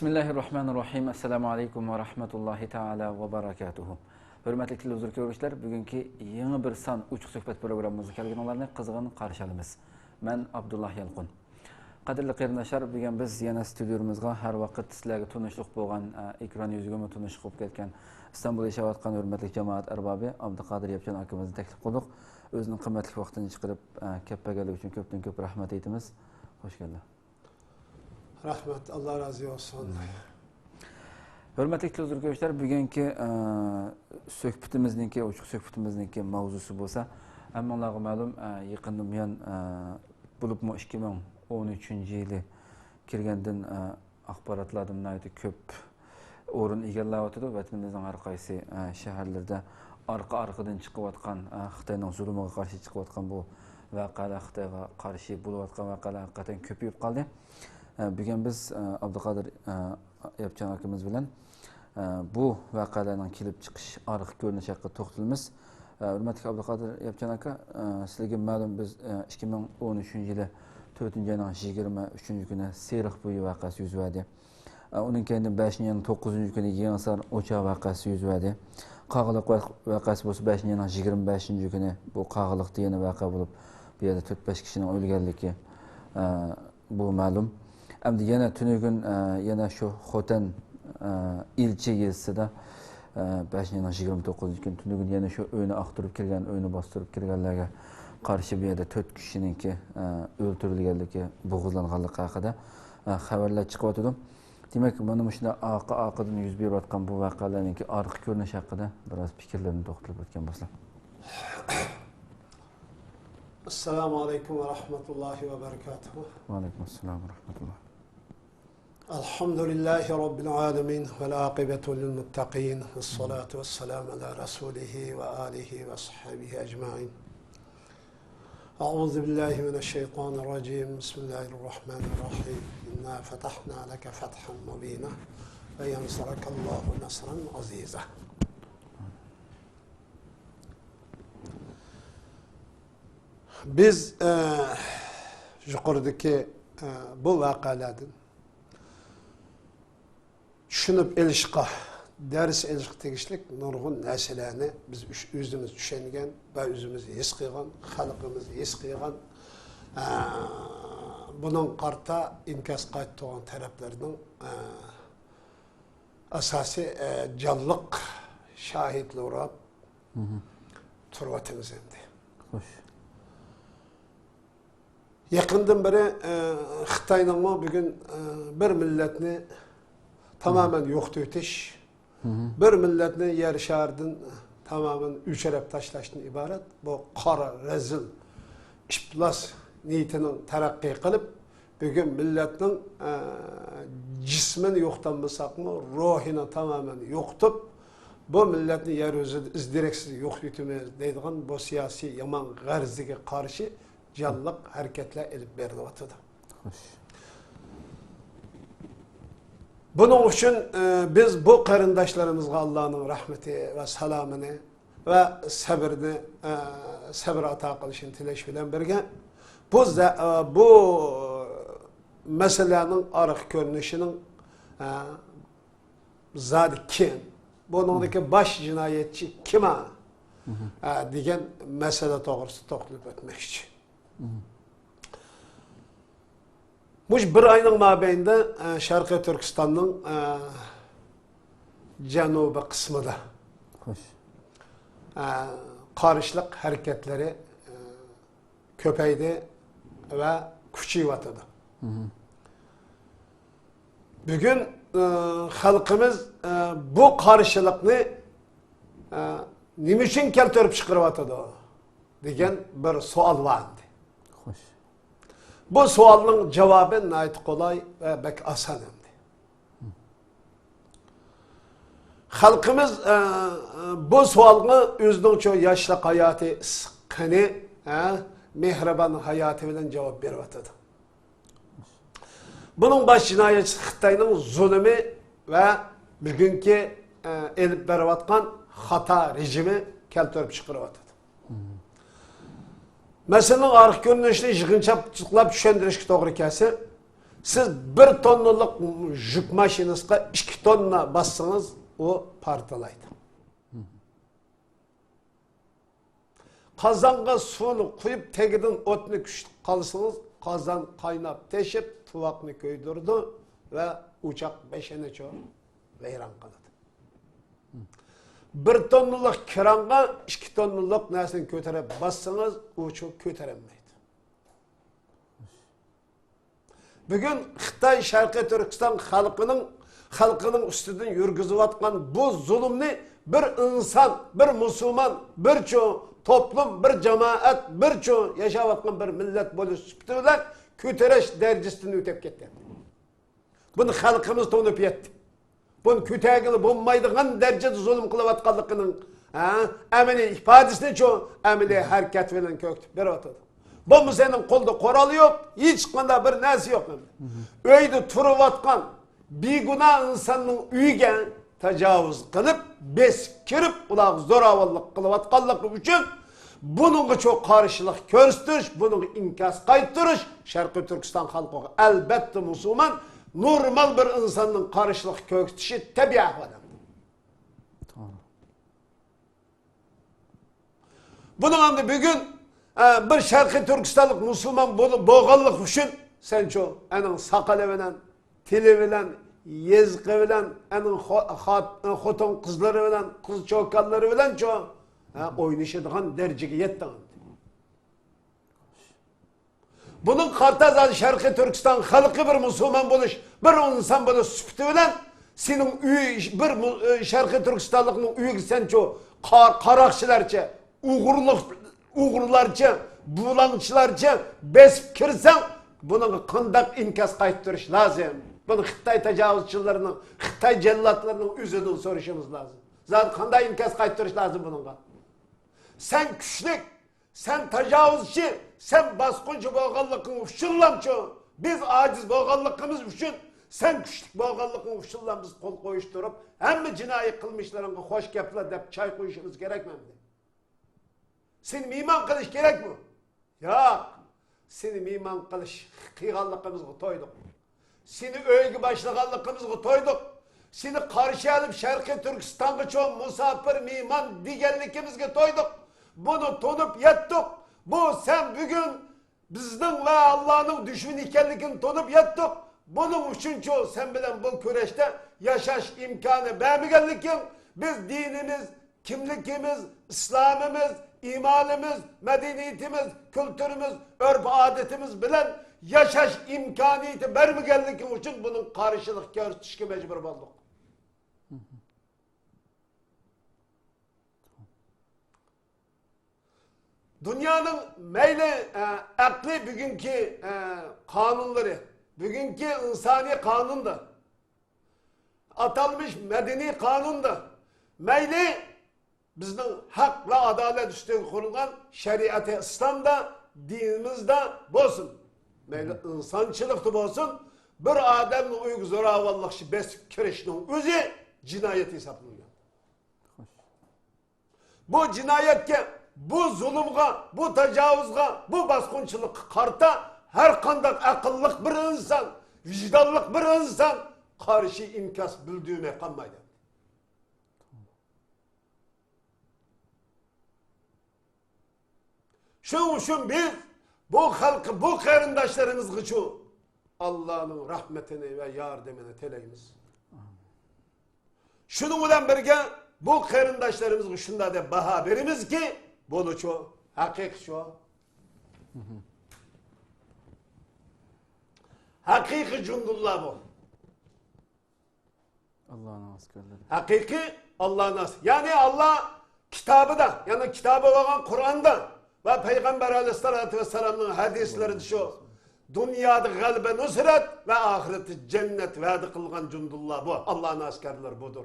Bismillahirrahmanirrahim. Assalamu alaikum wa rahmatullahi ta'ala wa barakatuhu. Hürmetli televizyon görüşler, bugünkü yeni bir san uçuk söhbet programımızı kelgenlerine kızgın karşı alımız. Ben Abdullah Yalqun. Qadirli qarindoshlar, bugun biz yana studiomizga har vaqt sizlarga tunishliq bo'lgan ekran yuziga tunishib bo'lib ketgan Istanbulda yashayotgan hurmatli jamoat arbobi Abduqodir Yapchan akamizni taklif qildik. O'zining qimmatli vaqtini chiqarib kelganligi uchun ko'pdan ko'p rahmat aytamiz. Xo'sh keldi. Rahmat, Allah razı olsun. Hurmatli televizyon bugungi suhbatimizningki, uchuq suhbatimizningki mavzusi bo'lsa, hammalarga ma'lum, yaqinda buyon bo'libmi 2013-yili kirgandan axborotlardan ko'p o'rin egallayotdi. Vatanimizning har qaysi shaharlarda arqa-arqadan chiqayotgan Xitoyning zulmiga qarshi chiqayotgan bu voqealar, Xitoyga qarshi bo'layotgan voqealar haqiqatan ko'payib qoldi. Bugun biz Abduqodir Yapchan akamiz bilan bu voqealarning kelib chiqish arqa ko'rinishi haqida to'xtalamiz. Hurmatli Abduqodir Yapchan aka, sizlarga ma'lum biz 2013-yili 4-ayning 23-kuni Seriq bo'yi voqeasi yuz berdi. Uning keyindan 5-ayning 9-kuni Yangisan o'choq voqeasi yuz berdi. Qag'iliq voqeasi bo'lsa 5-ayning 25-kuni bu Qag'iliqda yana voqea bo'lib, bu yerda 4-5 kishining o'lganligi bu ma'lum. Endi yana tunugun yana shu Xotan ilchi yezisida 5-ayning 29-kuni tunugun yana shu o'yni aqtirib kelgan, o'yni bostirib kelganlarga qarshi bu yerda 4 kishiningki o'ldirilganligi, bo'g'izlanganligi haqida xabarlar chiqyotdi. Demak, mana shunda orqa-orqadan yuz berayotgan bu voqealarningki arqa ko'rinishi haqida biroz fikrlarni to'xtalib o'tgan bo'lsak. Assalamu alaikum ve rahmetullahi ve berekatuhu. Va alaykum assalom va rahmatulloh. Elhamdülillahi Rabbil alemin vel akibetu lil muttaqin ve salatu ve selamu ala rasulihi ve alihi ve sahbihi ecmain. Euzu billahi mineşşeytanirracim. Bismillahirrahmanirrahim. İnna fetahna leke fethan mubina ve yansurakallahu nasran aziza. Biz yuqoridagi bu voqealardan tushunib olishga, dars olishga tegishlik nurg'un narsalarni biz o'zimiz tushungan va o'zimiz his qilgan, xalqimiz his qilgan, buning qarta inkas qaytgan taraflarning asosiy jonliq shohidlari turvatimiz endi. Xo'sh. Yakından beri Xitay'nın bugün bir milletini tamamen yok tüytiş, bir milletini yer şehirden tamamen üçerep taşlaştığına ibaret. Bu kara, rezil, işplas niyetinin terakki kılıp, bugün milletin cismini yoktanmasak mı, ruhini tamamen yoktup, bu milletin yeryüzü izdireksiz yok tüytümeyiz deydiğin bu siyasi yaman garzige karşı canlıq hareketler elip verdi ortada. Bunun için biz bu karındaşlarımızga Allah'ın rahmeti ve selamını ve sabırını sabır ata kılışını tileş bilen birge bu meselenin arıq görünüşünün zadi kim? Bunundaki baş cinayetçi kime? Diyen mesele doğrusu toplulup etmek için. Muş bir ayının mabeyinde Şarkı Türkistan'ın canubi kısmında karışlık hareketleri köpeydi ve küçüğüvatıdı. Bugün halkımız bu karışılıkını niçin keltirip çıkarıvatıdı diyen bir sual vardı. Bu sualın cevabı nayet kolay ve bek asan endi. Halkımız bu sualını özünün çok yaşlı hayatı sıkkını, mehriban hayatı bilen cevap veriyordu. Bunun baş cinayetçisi Xitay'nın zulmü ve bugünkü elip veriyordu hata rejimi keltirip çıkarıyordu. Meselenin arıq görünüşünü yığınçap çıqlap düşendirişki doğru kesi, Siz 1 tonnalık yük maşinasına 2 tonna bassanız o partalaydı. Kazanға suyunu koyup tegiden otunu küçük kalsanız kazan kaynap teşip tuvakını köydürdü ve uçak beşene çoğu veyran kaladı. 1 tonnalık kiranға 2 tonnalık nesini köterip bassanız uçak köteremeydi. Bugün Xitay Şarkı Türkistan halkının üstünden yürgüzüp atkan bu zulümni bir insan, bir Müslüman, bir çoğu toplum, bir cemaat, bir çoğu yaşap atkan bir millet bolu süptüler, kütereş derecesini ötep gitti. Bunu halkımız tonup yetti. Bunu kütegili bulmaydıgan derecede zulüm kılıp atkanlıkının emini ifadesini çoğu emili hareket veren köktü. Bir oturdu. Bu senin kolda koralı yok, hiç kanda bir nesi yok. Öyde turup atkan bir günah insanın üyge tecavüz kılıp, beskirip, ulaq zoravallık kılıp atkanlık için bunun çok karşılık körüstürüş, bunun inkas kayıttırış, Şarkı Türkistan halkı elbette Müslüman, normal bir insanın karşılık körüstüşü tabi ahvadan. Bunun anda bugün bir Şarkı Türkistanlık Müslüman boğallık için sen çoğu enin sakalı bilen, tili bilen, yezgı bilen, enin xoton kızları bilen, kız çoğalları bilen çoğu oynayışıdığın dereceye yetti. Bunun kartazan Şarkı Türkistan halkı bir Müslüman buluş, bir insan buluş süptü bilen, senin bir Şarkı Türkistanlık'ın üyü sen çoğu karakçılarca, Uğurlarca, bulançılarca besip kirsen bunun kandak inkas kayıttırış lazım. Bunu Xitay tecavüzçilerinin, Xitay cellatlarının üzerinde soruşumuz lazım. Zaten kandak inkas kayıttırış lazım bununla. Sen güçlük, sen tecavüzçi, sen baskıncı boğallıkın uşullamçı. Biz aciz boğallıkımız üçün, sen güçlük boğallıkın uşullam biz kol koyuşturup hem mi cinayi kılmışlarına hoş gepler deyip çay koyuşumuz gerekmemdi. Seni miman kılış gerek mi? Yok. Seni miman kılış kıyğanlıkımızı toyduk. Seni öygi başlıqanlıkımızı toyduk. Seni karşı alıp Şarkı Türkistan'ı çoğu musafir miman digerlikimizge toyduk. Bunu tonup yettik. Bu sen bugün bizden ve Allah'ın düşman ikenlikini tonup yettik. Bunun için çoğu sen bilen bu küreşte yaşaş imkanı beğenmegenlikin biz dinimiz, kimlikimiz, İslam'ımız, imanımız, medeniyetimiz, kültürümüz, örf adetimiz bilen yaşaş imkaniyeti vermegenlikin için bunun karşılık görüşüşke mecbur olduk. Dünyanın meyli akli bugünkü kanunları, bugünkü insani kanunda, atılmış medeni kanunda, meyli bizden hak ve adalet üstüne kurulgan şeriat-ı İslam'da, dinimizde bolsun. Meyli insançılıkta bolsun, bir adamın uygu zoravallıkçı besip kirişinin özü cinayet hesaplanıyor. Bu cinayetke, bu zulümge, bu tecavüzge, bu baskınçılık karta her kandak akıllık bir insan, vicdanlık bir insan karşı inkas bildiğine kalmaydı. Şunun için biz bu halkı, bu karındaşlarımız için Allah'ın rahmetini ve yardımını teleyimiz. Şunun ile birge bu karındaşlarımız şunda da baha verimiz ki bunu çoğu, hakik çoğu. Hakiki cundullah bu. Allah'ın askerleri. Hakiki Allah'ın askerleri. Yani Allah kitabı da, yani kitabı olan Kur'an'da ve Peygamber Aleyhisselatü Vesselam'ın hadisleri şu. Dünyada galbe nusret ve ahireti cennet vaadi kılgan cundullah bu. Allah'ın askerleri budur.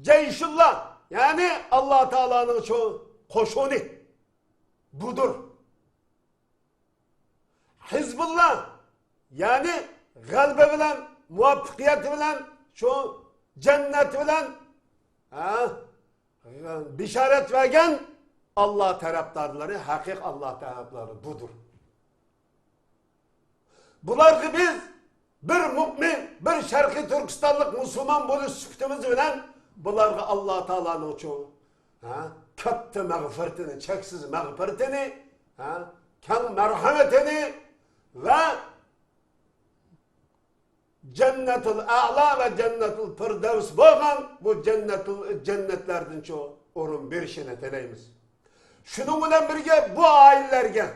Ceyşullah yani Allah Teala'nın çoğu koşunu budur. Hizbullah yani galbe bilen, muvaffakiyet bilen, şu cennet bilen bişaret vergen Allah taraftarları, hakik Allah taraftarları budur. Bularga biz bir mümin, bir Şarkı Türkistanlık Müslüman buluş süptümüz bilen bularga Allah Teala'nın çoğu katta mağfiretini, çeksiz mağfiretini, keng merhametini ve Cennetul A'la ve Cennetul Firdevs boğan bu cennetlerden çoğu orun berişine teleyimiz. Şunun bilen birge bu ailelerge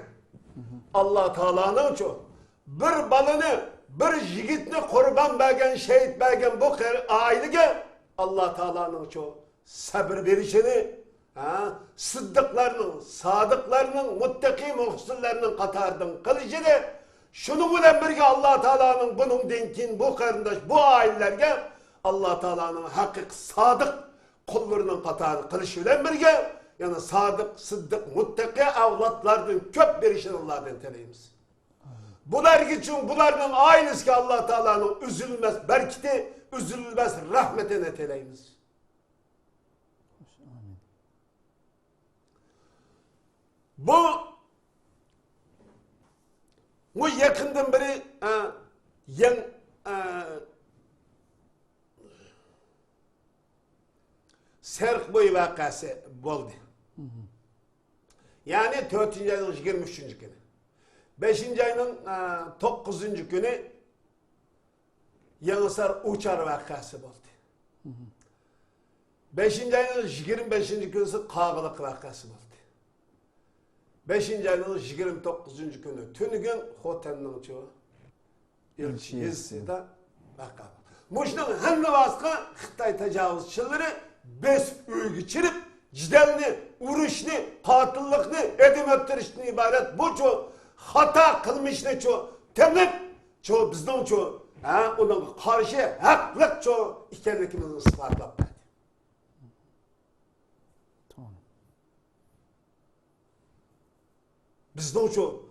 Allah Teala'nın çoğu bir balını, bir yigitni kurban bergen, şehit bergen bu ailege Allah Teala'nın çoğu sabır berişini, sıddıklarının, sadıklarının, muttaki muhsinlerinin katardan kılıcını, şunu bilen birge Allah Teala'nın bunun denkin, bu karındaş, bu ailelerge Allah Teala'nın hakik sadık kullarının katarı kılışı bilen birge, yani sadık, sıddık, muttaki avlatlardan köp berişini Allah'tan teleyimiz. Bular için bularının ailesi ki Allah Teala'nın üzülmez berkiti, üzülmez rahmetine teleyimiz. Bu yakından beri Serk boyu vakası oldu. Yani 4. ayının 23. günü. 5. ayının 9. günü Yanısar uçar vakası oldu. 5. ayının 25. günü Kağılık vakası oldu. 5. ayının 29. günü tünü gün Hoten'nin çoğu ilçesinde vaka. Muşnun hem vasıka Xitay tecavüzçileri 5 üy geçirip cidelini, uruşni, katıllıkni, edim öttirişini ibaret bu çoğu hata kılmışını çoğu temlik çoğu bizden çoğu onun karşı haklık çoğu ikenlikimizin ısmarlamak. Bizden çoğu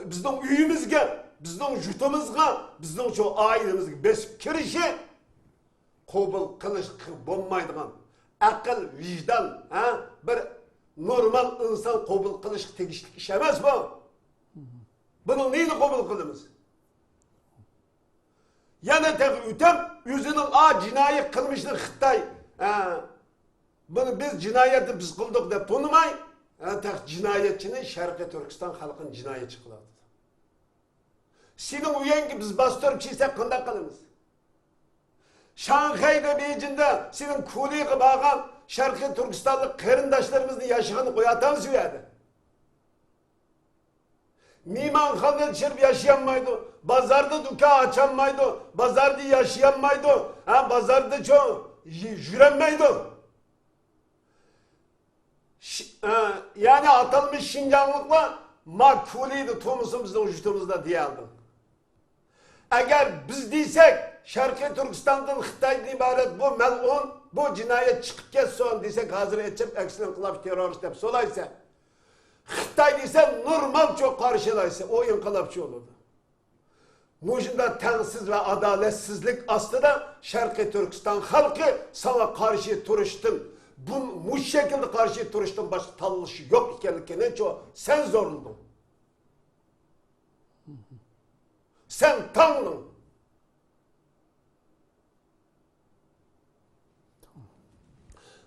bizden üyümüzge, bizden jutumuzga, bizden çoğu ailemizge besip kirişi kabul kılış bulmaydıgan akıl, vicdan, bir normal insan kabul kılış tegişlik iş emez bu. Bunun neyini kabul kılımız? Yani tek ütem yüzünün cinayet kılmıştır Xitay. Bunu biz cinayeti biz kıldık da tanımay. Tek cinayetçinin Şarkı Türkistan halkın cinayetçi kıladı. Senin uyan ki biz bastırıp çiysek kında kılımız. Şanghay'da Beijing'de senin kuliyi bağlan Şarkı Türkistanlı kırındaşlarımızın yaşını koyatamız üyedi. Mimanxanada içirip yaşayamaydı. Bazarda dükkan açamaydı. Bazarda yaşayamaydı. Bazarda çok jürenmeydi. Yani atılmış Şincanlıkla makfuliydi tuğumuzumuzda, uçtuğumuzda diye aldım. Eğer biz değilsek Şarkı Türkistan'dan Xitay'dan ibaret bu melun, bu cinayet çıkıp geçsin desek hazır edecek eksinin kılap terörist hep solaysa Xitay dese normal çok karşılaysa o inkılapçı olurdu. Mujinda tensiz ve adaletsizlik aslında Şarkı Türkistan halkı sana karşı turuştun. Bu şekilde karşı turuştun başka tallışı yok ikenlikine çoğu sen zorluldun. Sen tanrın.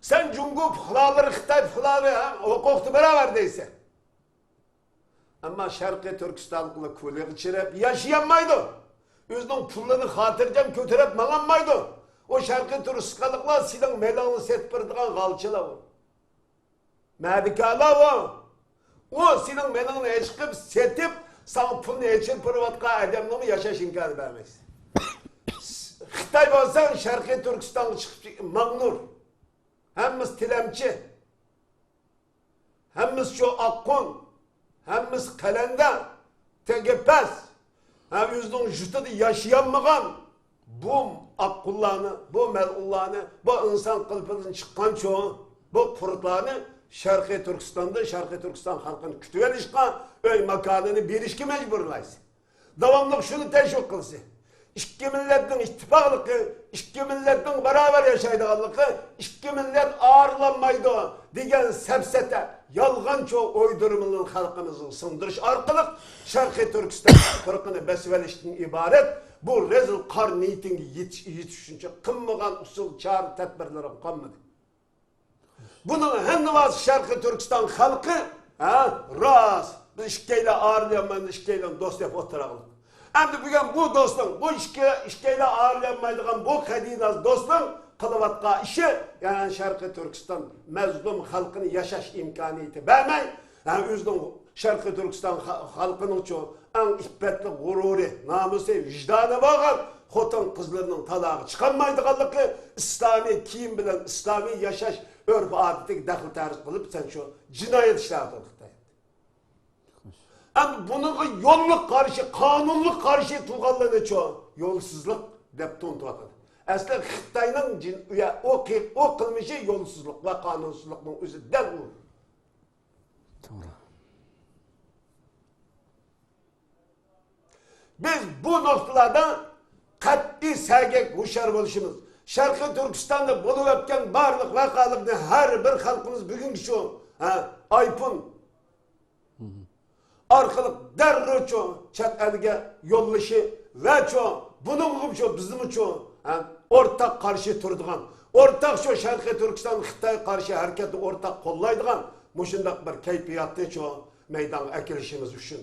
Sen Cumhur fıkraları, Xitay fıkraları hukuktu beraber değilse. Ama Şarkı Türkistan'la kuliyi geçirip yaşayamaydı. Özünün pulunu hatırcam kötürüp mağanmaydı. O Şarkı Türkistan'la senin melanı setpirdiğin kalçıla o. Medikala o. O senin melanı eşkip setip sana pulunu eçip privatka adamını yaşaş imkanı vermez. Xitay olsan Şarkı Türkistan'la çıkıp mağnur. Hemiz tilemçi. Hemiz şu akkun. Hemiz kalender. Tegepes. Yüzünün jutada yaşayanmağın bu akkullarını, bu melullarını, bu insan kılıfından çıkan çoğu, bu kurtlarını Şarkı Türkistan'da, Şarkı Türkistan halkını kütüvel işkan, öy makanını bir işki mecburlayız. Devamlı şunu teşvik kılsın. İki milletin ittifaklığı, iki milletin beraber yaşaydığı iki millet ağırlanmaydı diyen sepsete, yalğança oydurmalı halkımızı sındırış arkalık Şarkı Türkistan Türk'ünü besvelişten ibaret bu rezil kar niyetingi yetişince kınmagan usul çağrı tedbirlerim kalmadı. Bunun hem navaz Şarkı Türkistan halkı rast işkeyle ağırlayamayın işkeyle dost yap oturalım. Hem de bugün bu dostun bu işkeyle ağırlayamaydıgan bu kadinaz dostun kılıvatqa işi yani Şarkı Türkistan mezlum halkını yaşaş imkaniyeti vermeyin. Yani özünün Şarkı Türkistan halkının çoğu en iffetli gururu, namusu, vicdanı bağır. Xotin kızlarının talağı çıkanmaydıqanlıqı İslami kiyim bilen İslami yaşaş örf adeti daxil tarih kılıp sen şu cinayet işlerdi. Hem bunun yolluk karşı, kanunluk karşı tulganlığını çoğu yolsuzluk dep tuntuvatır. Aslında Xitay'nın o kılmışı yolsuzluk ve kanunsuzluğun özü del bu. Doğru. Biz bu noktalarda kat'i sergek huşar oluşumuz. Şarkı Türkistan'da bulup öpken barlık vakalıkını her bir halkımız bugün şu aypun arkalık derri çoğu çat elge yollışı ve çoğu bunun gibi çoğu bizim çoğu ortak karşı turduğun ortak şu Şarkı Türkistan Xitay karşı hareketi ortak kollaydıgan muşundak bir keyfiyatlı çoğu meydan ekilişimiz üçün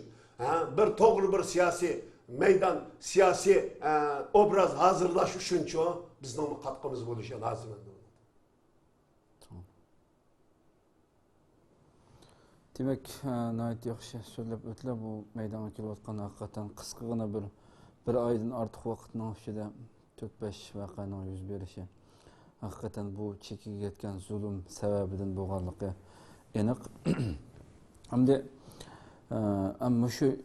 bir doğru bir siyasi meydan siyasi obraz hazırlaş üçün çoğu bizden katkımız buluşu lazım. Demek nayet yaxşı söylep ötüle bu meydana kelayotgan hakikaten kıskıgına bir aydan artık vaqtning içinde 4-5 vaqaning yüz berişi. Hakikaten bu çekiga yetken zulüm sebebinden bo'lganligi aniq. Hamda amma şu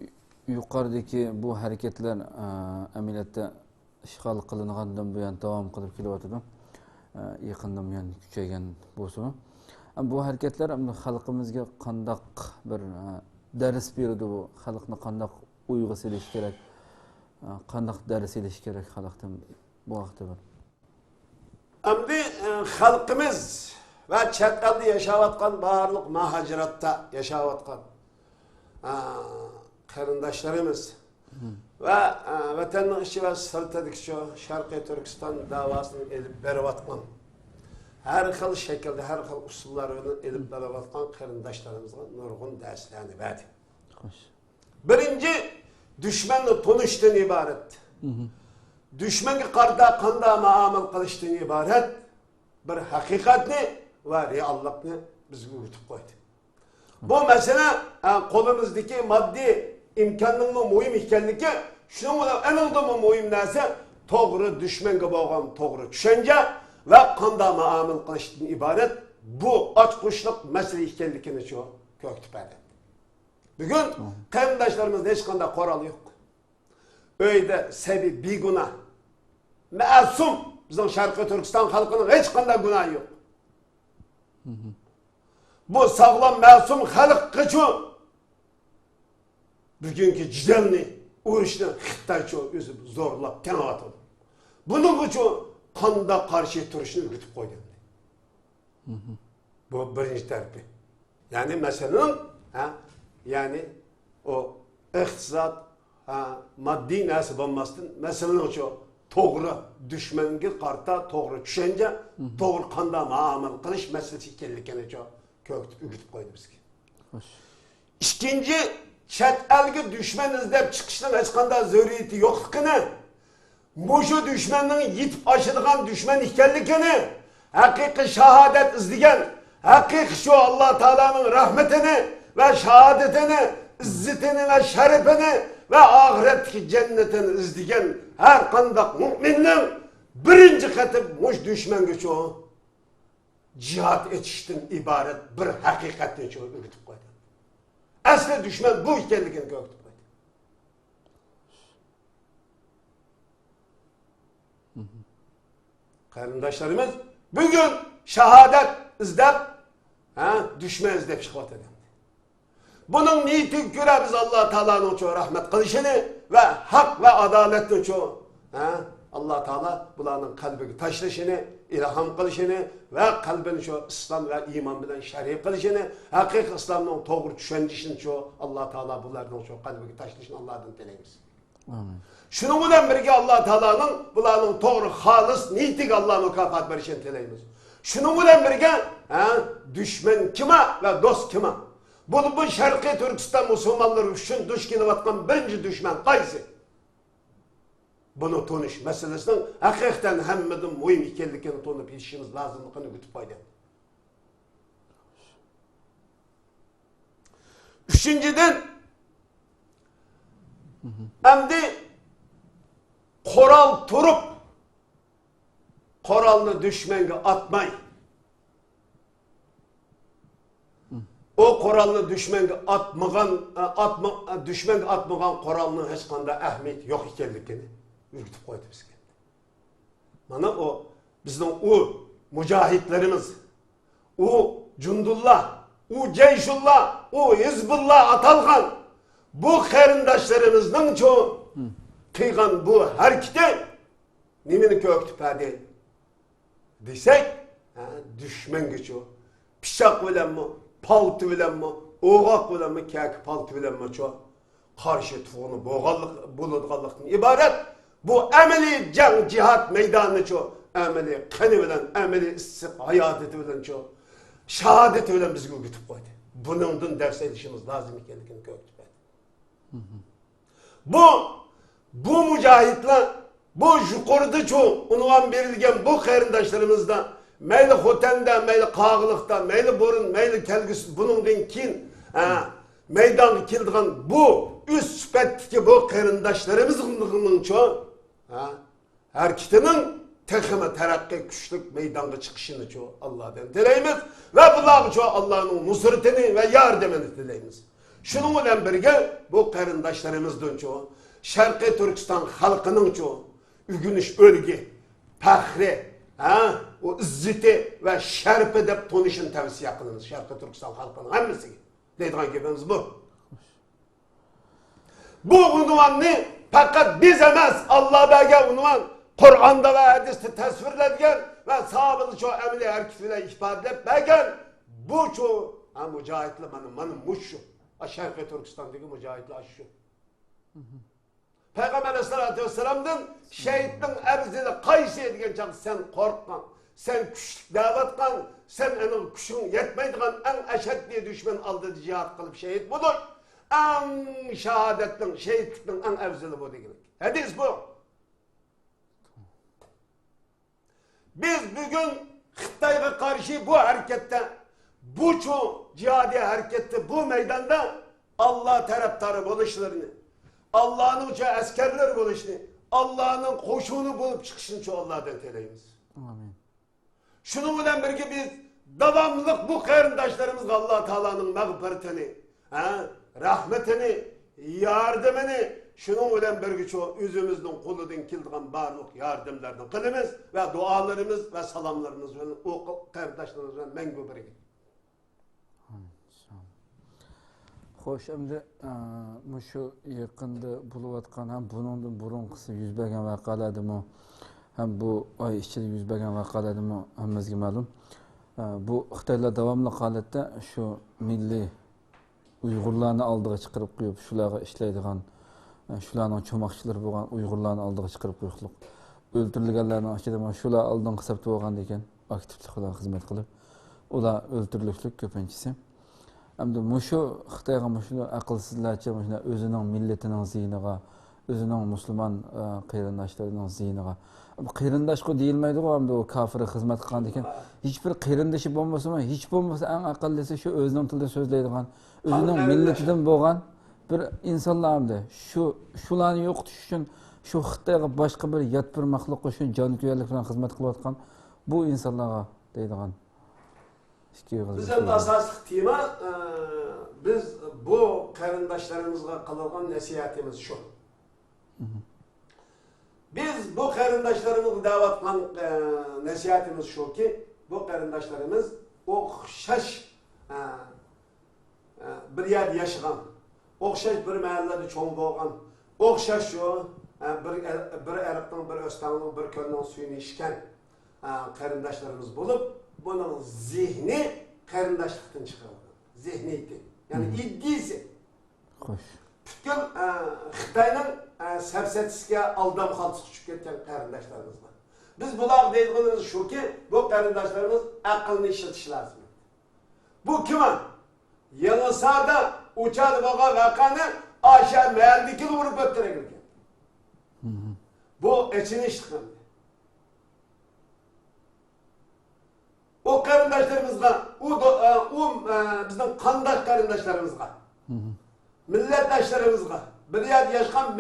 yuqoridagi bu hareketler amaliyotda ishg'ol qilingandan buyon davom qilib kelyotdi. Yaqindan buyon kuchaygan bo'lsa bu hareketler xalqimizga qandaq bir dars berdi bu xalqni qandaq uyga selish kerak qandaq dars elish kerak xalqdan bu vaqtda bir Amdi xalqimiz ve chet elda yaşayotgan barliq muhaciratda yaşayotgan qarindoshlarimiz ve vatanning ichi va sirtidagi shu Sharqiy Turkiston davosini elib berayotgan her xil şekilde, her xil usullarını elib berayotgan qarindoshlarımızga nurg'un darslarni berdi. Birinci, düşmanla tanıştan ibaret. Düşmanga qarda qanday muomala qilishdan ibaret bir haqiqatni va reallikni bizga o'rgatib qo'ydi. Bu mesele qo'limizdagi moddiy imkonning muhim ekanligi, shuning bilan anaqda muhim narsa to'g'ri düşmanga bo'lgan to'g'ri tushuncha ve qanday muomala qilishdan ibaret bu ochqishliq masala ekanligini shu ko'kitib berdi. Bugun qarindoshlarimiz hech qanday qoral yo'q. Öyde sebi bir günah. Masum bizim Şarkı Türkistan halkının hiç kanday günahı yok. Bu sağlam masum halk kıçı bugünkü cidelini, uğraşını Xitay çoğu özü zorlap tenavat oldu. Bunun kıçı kanda karşı turuşunu ürkütüp koydu. Bu birinci tarafi. Yani meselenin yani o iktisat maddi nasip olmasın meselenin şu doğru düşmenge karta doğru düşünce doğru kanda muamele kılış meselesi ekanligini çok köktüp ürkütüp koydu bizga. İkinci chet elga düşman izlab chiqishning hech qanday zaruriyati yo'qligini mushu düşmanning yetib oshadigan düşman ekanligini haqiqiy shahodat izlagan haqiqiy shu Alloh taolaning rahmatini va shahodatini izzatini va sharafini ve ahiretteki cennetini izleyen her kandak müminin birinci katı muş düşman gücü o cihat etişten ibaret bir hakikatten çoğu ürkütüp koydu. Asli düşman bu ikenlikini ürkütüp koydu. Karındaşlarımız bugün şehadet izlep düşman izlep çıkıp edelim. Bunun niyeti göre biz Allah Teala'nın çoğu rahmet kılışını ve hak ve adaletin çoğu Allah Teala bularning qalbiga tashlashini, ilhom qilishini va qalbini shu islom va iymon bilan sharif qilishini, haqiqiy islomning to'g'ri tushunishini shu Allah Teala bularning shu qalbiga tashlashini Allohdan tilaymiz. Amin. Şunun bilan birga Allah Teala'nın bularning to'g'ri xolis niyatiga Allah mukofot berishini tilaymiz. Şunun bilan birga düşman kima va do'st kima? Bu Sharqiy Turkiston musulmonlari uchun duch kelayotgan birinchi dushman qaysi? Bunu tonish masalasining haqiqatan hammadan muhim ekanligini tonib yetishimiz lozimligini kutib qo'ydim. Üçüncüden endi qoral turup qoralni düşmanga atmay. O qoralni düşmanga atmagan qoralning hech qanday ahamiyati yo'q ekanligini o'rgatib qo'ydi bizga. Mana o bizning o mujohidlarimiz, o Cundullah, o Ceyşullah, o Hizbullah atalgan bu qarindoshlarımızning çoğu qilgan bu hareketi nimeni ko'kitib berdi desek, düşmanga çoğu pichoq bilanmi, paltı bilanmi, o'g'oq bilanmi, kaki paltı bilanmi çoğu qarshi tuğunu bo'ladiganlikdan iborat. Bu ameli jang cihat meydanı çoğu, ameli qani bilan, ameli issiq hayotati bilan çoğu, shahadati bilan bizga o'rgatib qo'ydi. Buningdan dars olishimiz lozim ekanligini ko'rib berdi. Bu mujohidlar, bu yuqorida çoğu unvon berilgan bu qarindoshlarımizda mayli Xotan'da, mayli Qog'liqda, mayli Burun, mayli kelgusi buningdan keyin maydonga keladigan bu üst sifatdagi bu qarindoshlarimiz çoğu hareketinin texmi taraqqiy kuchli maydonga chiqishini çoğu Allohdan tilaymiz ve bularga çoğu Allah'ın nusratini ve yardımını tilaymiz. Şunun bilan birga bu qarindoshlarımizdan çoğu Sharqiy Turkiston xalqining çoğu ügünish o'lgi, faxri, o izzati ve sharfi deb tonishini tavsiya qilamiz Sharqiy Turkiston xalqining hammasiga. Deydigan gapimiz bu. Bu unvonni faqat biz emas, Allah bergan unvon Qur'onda ve hadisde tasvirlangan ve sahabenin çoğu ameli hareket bilan ifodalab bergan bu çoğu mujohidlar mana mushu Sharqiy Turkistondagi mujohidlar shu. Peygamber Aleyhisselatü Vesselam'dan şehitning afzali qaysi degan chaq sen qo'rqqan, sen kuchli da'vatqan, sen aning kuching yetmaydigan eng ashaddiy dushman oldida jihad qilib shehid bo'lding. Eng shahodatning, shehidlikning eng afzali bu degan. Hadis bu. Biz bugün Xitoyga qarshi bu harekette, bu çoğu cihadi harekette, bu meydanda Allah taraftarı bo'lishlarını, Allah'ın uca askerler bo'lishini, Allah'ın qo'shuni bo'lib chiqishini çoğu Allah'dan tilaymiz. Amin. Şunun bilan birga biz davamlılık bu qarindoshlarımızga Allah Teala'nın mağfiretini, rahmetini, yardımını, şunun bilan birga çoğu özümüzün qo'lidan keladigan barliq yordamlarni qilamiz ve dualarımız ve salamlarımız bilan o qarindoshlarimiz bilan mangu birga. Xo'sh, endi shu yaqinda bo'layotgan ham buningdan burunqisi yuz bergan voqealarmi, ham bu oy ichida yuz bergan voqealarmi hammamizga ma'lum. Bu Xitoylar davomli holatda shu milliy Uyg'urlarni oldiga chiqarib qo'yib, shularga ishlaydigan, shularning cho'moqchilari bo'lgan Uyg'urlarni oldiga chiqarib qo'yishlik. O'ldirilganlarning ichida mana shular oldingi hisobda bo'lgan ekan, aktivlik bilan xizmat qilib, ular o'ldirilishlik ko'pinchisi. Endi mushu Xitoyga mushuni aqlsizlarcha mushuna o'zining millatining ziyniga, o'zining musulmon qarindoshlarining ziyniga. Bu qarindoshku deyilmaydi-ku, endi o kofir xizmat qilgan ekan. Hech bir qarindoshi bo'lmasa-mu, hech bo'lmasa eng aqllisi shu o'zining tilida so'zlaydigan, o'zining millatidan bo'lgan bir insonlar endi. Shularni yo'qotish uchun shu Xitoyga boshqa bir yot bir maxluq uchun jonkuyarlik bilan xizmat qilayotgan bu insonlarga deydigan. Bizim asaslı tema biz bu qarindoshlarımızga qiladigan nasihatimiz şu. Biz bu qarindoshlarımızga da'vatgan nasihatimiz şu ki bu qarindoshlarimiz o'xshash bir yerda yashagan, o'xshash bir mahallada cho'ng bo'lgan, o'xshash shu bir eriqning, bir o'stanning, bir ko'lning suyini ichgan qarindoshlarimiz bo'lib, buning zehni qarindoshlikdan chiqadi. Zehniyati, ya'ni iddisi. Xo'sh. Bütün Xitayning safsatisiga aldam xaltı tushib ketgan qarindoshlarimiz bor. Biz bular deydiganimiz shuki, bu qarindoshlarimiz aqlni ishlatish lozim. Bu kim? Yanısada uçadı bağa vakanı aşağı mehaldikini vurup öttürek ekan. Bu içini iştiqim. O qarindoshlarımızga, bizning qandoq qarindoshlarımızga, millatdoshlarımızga, bir yerda yaşayan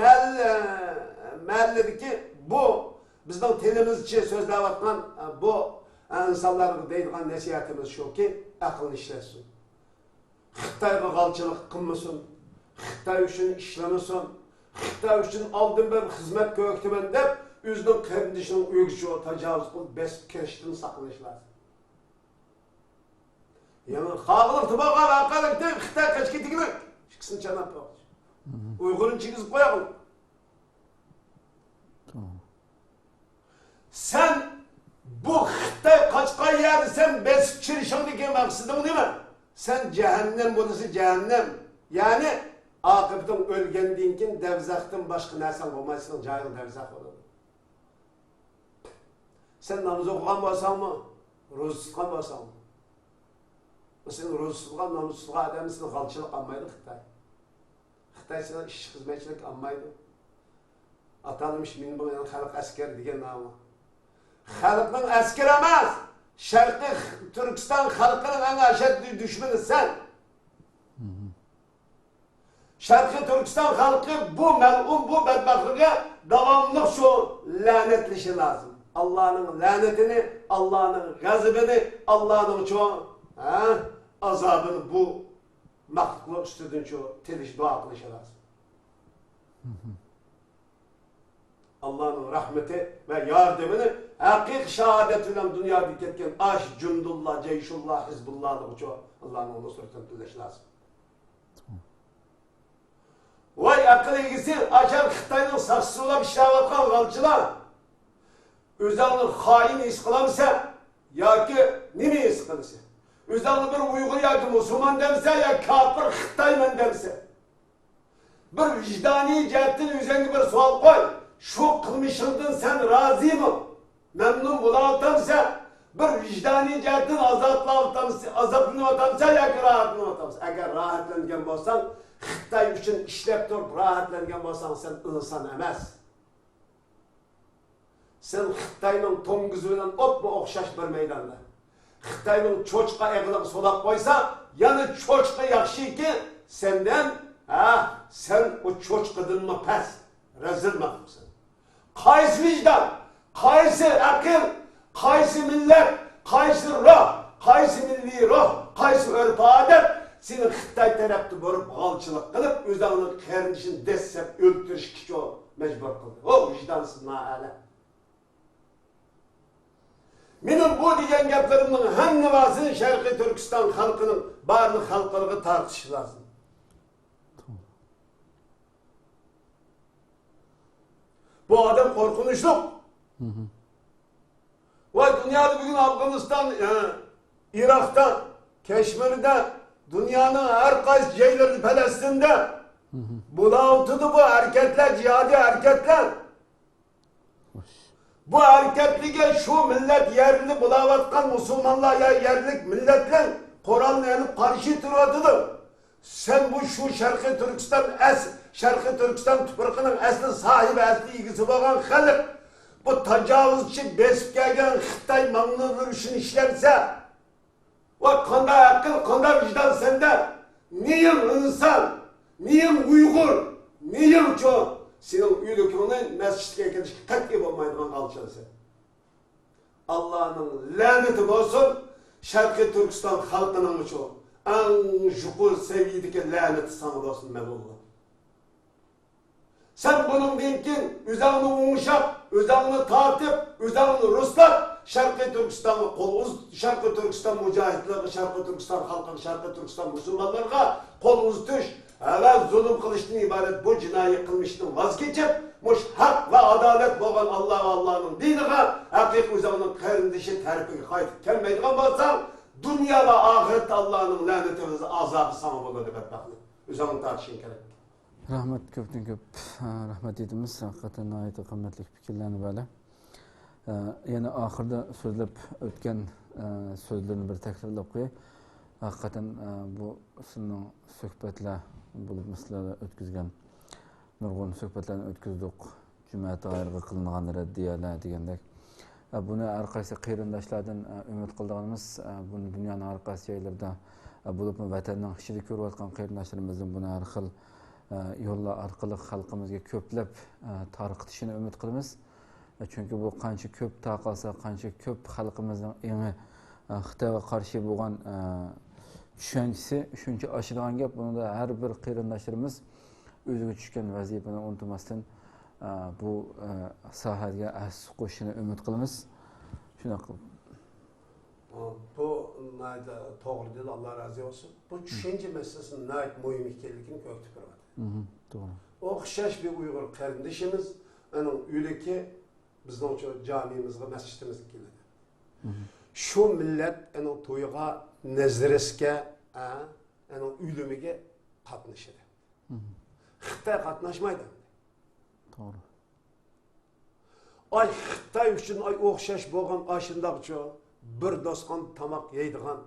mahalledeki bu bizning tilimizcha so'zlayotgan bu insonlarga deydigan nasihatimiz shuki, aqlni ishlatsin. Xitoyga g'alchilik qilmasin, Xitoy uchun ishlamasin, Xitoy uchun oldin bir xizmat ko'ribman deb o'zining qarindoshining uyiga tajovuz qilib besib kirishdan saqlanish lozim. Yani xalqlik tubaqa vaqalikda Xitoy qachga tegmak, ikkisini chanab qo'yish. Uyg'urni chigizib qo'yaqol. Sen bu Xitoy qaçqan yerda sen besib kirishingni maqsading nima? Sen cehennem bo'lsa cehennem. Yani akıbıdan ölgenden keyin devzakdan başka narsan olmaysan cahil devzak olur. Sen namaz okugan bolsan mı? Roza tutgan bolsan mı? Sen roza tutgan, namaz tutgan adamı seni g'alchilik qilmaydi Xitoy. Xitoy seni ish xizmatchilik qilmaydi. Atanmış men bu xalq askeri degan nomi. Xalqning askeri emas. Şarkı Türkistan halkının en aşırı düşmanı sen. Şarkı Türkistan halkı bu melun, bu bedbahtlığa devamlı şu lanetlişi lazım. Allah'ın lanetini, Allah'ın gazabını, Allah'ın çoğu azabını bu mahluklu üstüdün çoğu teliş dua kılışı lazım. Allah'ın rahmeti ve yardımını hakik şehadetiyle dünyada ketken aş, cundullah, ceyşullah, hizbullah'ın çoğu Allah'ın onu sırtını tüleş lazım. Vay akıl ilgisi açar Xitay'ın saksısıyla bir şey yapkan kalçılar. Özalını hain iş kılamsa ya ki nimi iş kılırsa. Özalını bir Uygur ya ki Müslüman demse ya kafir Xitay'man demse. Bir vicdani cihetin üzerine bir sual koy. Şu kılmışıldın sen razı mı? Memnun bulamatamsa bir vicdani cihetin azaplanamatamsa ya ki rahatlanamatamsa. Eğer rahatlangan bolsan Xitoy uchun ishlab turib rahatlangan bolsan sen inson emas. Sen Xitoyning to'ngizi bilan opma o'xshash bir maydonda. Xitoyning cho'chqa eg'liq solab qo'ysa, yana cho'chqa yaxshiki sendan sen o cho'chqadanmi past, razil maqsan. Qaysi vijdon, qaysi aql, qaysi millat, qaysi ruh, qaysi milliy ruh, qaysi urf-odat seni Xitoy tarafda borib g'alchilik qilib, o'zingning qarindishini dessab o'ldirishga majbur qildi. O vijdonsiz noala. Mening bu degan gaplarimning hammasini Sharqiy Turkiston xalqining barliq xalqlariga tartish lozim. Bu adam korkunçlu. Ve dünyada bugün Afganistan, Irak'ta, Keşmir'de, dünyanın her kaysi yerleri Palestin'de bulautudu bu hareketler, cihadi hareketler. Bu hareketliğe şu millet yerli bulavatkan Müslümanlar ya yerlik milletler Kur'an'la yanıp karşı duruyordu. Sen bu şu Şarkı Türkistan tuprağının asli sahibi, asli ilgisi olan halk bu tecavüzçü besip gelgen Xitay mamlulur için işlerse ve kanda akıl, kanda vicdan sende neyim insan, neyim Uygur, neyim çoğu senin ülkünün mescitliğe gidiş katli olmaydıgan kalçası. Allah'ın laneti olsun Şarkı Türkistan halkının çoğu. En şükür seviyedeki laneti sana olsun Mevlullah. Sen bunun dinkin, üzerine umuşap, üzerine tartıp, üzerine Ruslar, Şarkı Türkistan'ı Şarkı Türkistan mücahitleri, Şarkı Türkistan halkı, Şarkı Türkistan Müslümanlarına kol uzatuş, evet zulüm kılıştan ibaret bu cinayi kılmıştan vazgeçip, muş haq ve adalet boğan Allah ve Allah'ın diniga haqiqiy o'zining qarindishi tarafiga qaytib kelmaydigan bo'lsang, dünya ve ahirette Allah'ın laneti ve azabı sana bo'ladi bedbaxtlik. O'zing tartishing kerak. Rahmat, ko'pdan ko'p rahmat edimiz. Haqiqatan nihoyatda qimmatli fikrlarni bala. Yana oxirida so'zlab o'tgan so'zlarni bir takrorlab qo'yay. Haqiqatan bu sizning suhbatlar bo'lib sizlarga o'tkazgan nurg'un suhbatlarni o'tkazdik. Jumaat ayirga qilingan raddiyalar degandek. Buni har qaysi qarindoshlardan umid qilganimiz, buni dunyoning har qaysi joylarida bo'lib vatanning ichida ko'rayotgan qarindoshlarimizning buni har xil yo'llar orqali xalqimizga ko'plab tarqatishini umid qilamiz. Chunki bu qancha ko'p taqalsa, qancha ko'p xalqimizning eng Xitoyga qarshi bo'lgan tushunchasi shuncha oshadigan gap. Bunda har bir qarindoshlarimiz o'ziga tushgan vazifani unutmasdan bu sohaga as qo'shishini umid qilamiz. Shuna qilib. Bu to'g'ri dedi, Allah razı olsun. Bu tushuncha masalasini nayt muhim ekanligini ko'rsatib turadi. To'g'ri. O'xshash bir Uyg'ur qarindoshimiz uning uyliki bizning uchun jamiyimizga, masjidimizga keladi. Şu millet uning to'yiga, nazrasiga, uning o'limiga qatnashadi. Xitoy qatnashmaydi. To'g'ri. Ay Xitoy uchun ay o'xshash bo'lgan ashundaqcha bir doston tamoq yeydigan,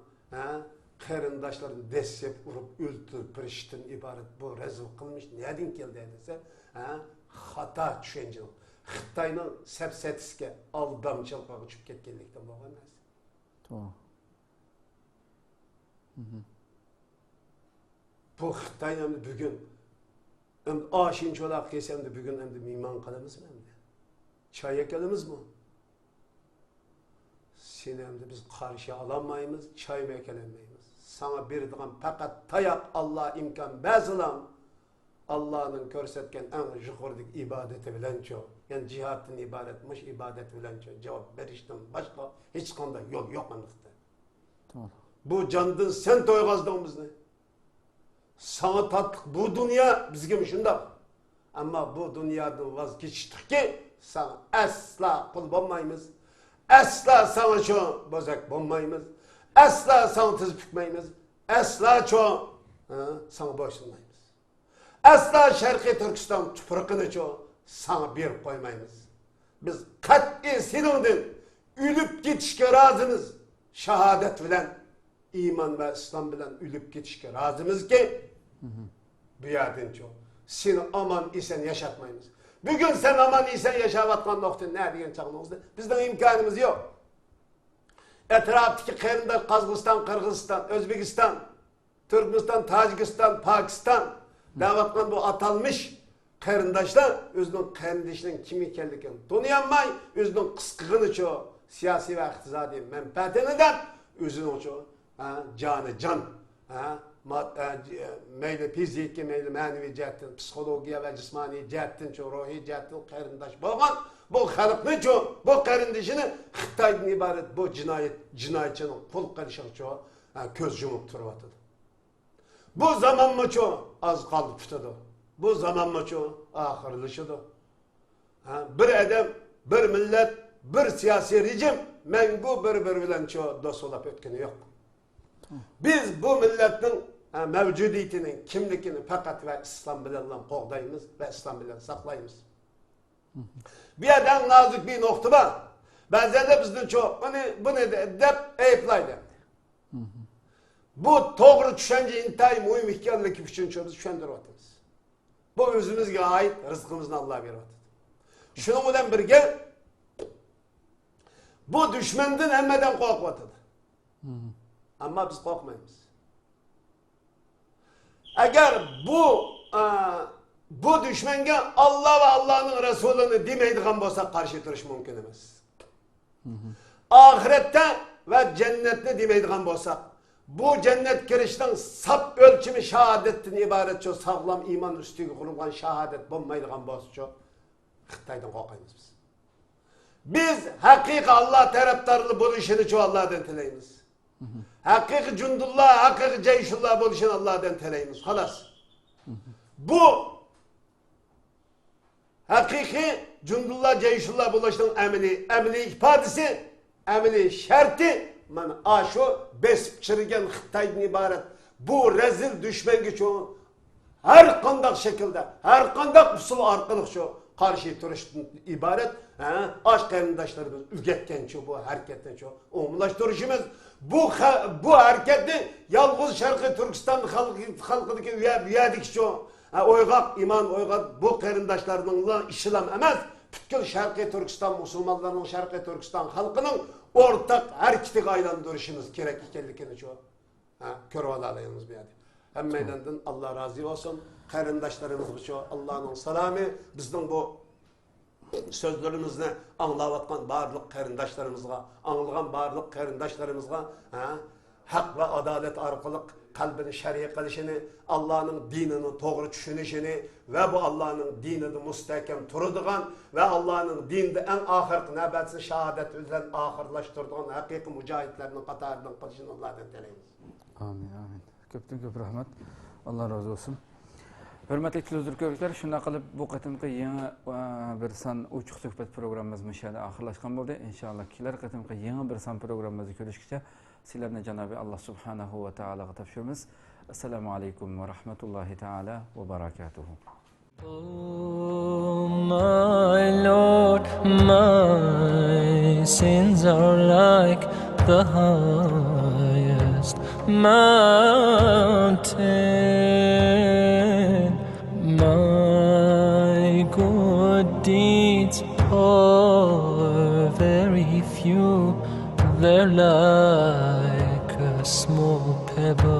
qarindoshlarni desep urib o'ltirib pirishdan iborat bu razil qilmish nereden keldi desa, xato tushuncha. Xitoyning sapsatisiga aldamchilikqa uchib ketganlikdan bo'lgan narsa. To'g'ri. Bu Xitoy endi bugun endi ashincholar kelsa endi bugun endi mehmon qilamizmi endi? Choy ekelimizmi? Seni endi biz qarshi olamaymiz, choy ekelenmaymiz. Sana beradigan faqat tayoq Allah imkon ba'zilam Allah'ın ko'rsatgan eng yuqordik ibadeti bilancho, yani cihatdan ibaretmiş ibadet bilancho cevap berishdan boshqa hech qanday yo'l yo'q mendikda. To'g'ri. Bu candan sen to'yg'azding bizni. Sana tatlık bu dünya bizga shundoq. Ammo bu dunyodan voz kechdikki, sana asla qul bo'lmaymiz. Asla sana şu bozak bo'lmaymiz. Asla sana tiz bukmaymiz. Asla şu sana bo'ysunmaymiz. Asla Sharqiy Turkiston tuprog'ini sana berib qo'ymaymiz. Biz qat'iy seningdan o'lib ketishga rozimiz. Shahodat bilan, iymon va islom bilan o'lib ketishga rozimizki, bu yerdan seni aman isen yaşatmaymiz. Bugün sen aman isen yaşavatgan nokta ne degan çağımızda? Bizden imkanımız yok. Etraftaki qarindosh Qozog'iston, Qirg'iziston, O'zbekiston, Turkmeniston, Tojikiston, Pokiston davatgan bu atalmış qarindoshlar o'zining qarindoshining kim ekanligini tanıyamay, o'zining qisqig'ini siyosiy va iqtisodiy manfaatini o'zining joni jon, meyli fiziki, meyli manevi cihetten, psikologiya ve cismani cihetten, ruhi cihetten qarindosh bo'lgan bu xalqni bu qarindishini Xitoydan iborat bu jinoyatchini qo'l qilishiga ko'z yumib turyapti. Bu zamanma az qoldi tutadi. Bu zamanma oxirlashadi. Bir adam, bir millat, bir siyosiy rejim mangu bir bilan do'st bo'lib o'tgani yo'q. Biz bu milletnin mevcudiyetinin, kimlikini fakat ve İslam bilen qo'g'daymiz ve İslam bilen saklaymiz. Bir yerden nazik bir nokta var. Bazen de bizden çok bunu dep ayıplaydı. Bu doğru düşünce intayı muhim hikayelik için biz düşündürüyoruz. Bu özümüzge ait rızkımızın Allah'a veriyor. Şunun bilen birge bu düşmandan emmeden korkmadıdır. Ama biz korkmayız. Eğer bu düşmanga Allah ve Allah'ın Resulü'nü demeydiğen olsa karşı duruş mümkün emez. Ahirette ve cennette demeydiğen olsa bu cennet girişten sap ölçümü şehadetten ibaret çok sağlam iman üstüge kurulgan şehadet bulmaydiğen olsa Xitoydan korkmayız biz. Biz hakiki Allah taraftarlı buluşunu çok Allah'tan tileyimiz. Hakiki cundullah, hakiki ceyşullah buluşunu Allah'tan tileyimiz. Halas. Bu Hakiki Cundullah Ceyşullah bulaşının emini ifadesi, emini şerti, man aşo besip çırgen Xitay'dan ibaret. Bu rezil düşmengi çoğu her kandak şekilde, her kandak usul arkalık şu karşı turuştan ibaret. Aş karindaşlarımız ügetken çoğu bu hareketten çoğu umlaştırışımız. Bu hareketi yalnız Şarkı Türkistan halkındaki üyedik çoğu. Oygak, iman oygak bu karindaşlarının İslam emez. Bütün Şarkı Türkistan Müslümanlarının, Şarkı Türkistan halkının ortak hareketi aylandırışımız gerek ikenlikini çoğu. Körvala alayımız bir adı. Hem meydandan Allah razı olsun. Karindaşlarımız çoğu Allah'ın selamı. Bizden bu sözlerimizni anlavatkan barlık karindaşlarımızga, anlayan barlık karindaşlarımızga hak ve adalet arkalık kalbini şer'i kılışını, Allah'ın dinini doğru düşünüşünü ve bu Allah'ın dinini müstehkem turuduğun ve Allah'ın dinde en ahirki nebetsi şehadet üzeren ahirlaştırdığın hakiki mücahitlerinin katarından kılışını Allah'tan dileyimiz. Amin, amin. Köpten köp rahmet. Allah razı olsun. Hürmetli televizyon şuna qilib bu qatimqi yangi bir san uçuq suhbat programmamiz inshaalloh oxirlashgan bo'ldi. Inshaalloh kelar qatimqi yangi bir san programmamizni ko'rishgacha sizlarni Janobi Alloh subhanahu va taologa topshiramiz. Assalomu alaykum va rahmatullohi taala va barakatuh. Oh my Lord, my sins are like the highest mountain. My good deeds are very few. They're like a small pebble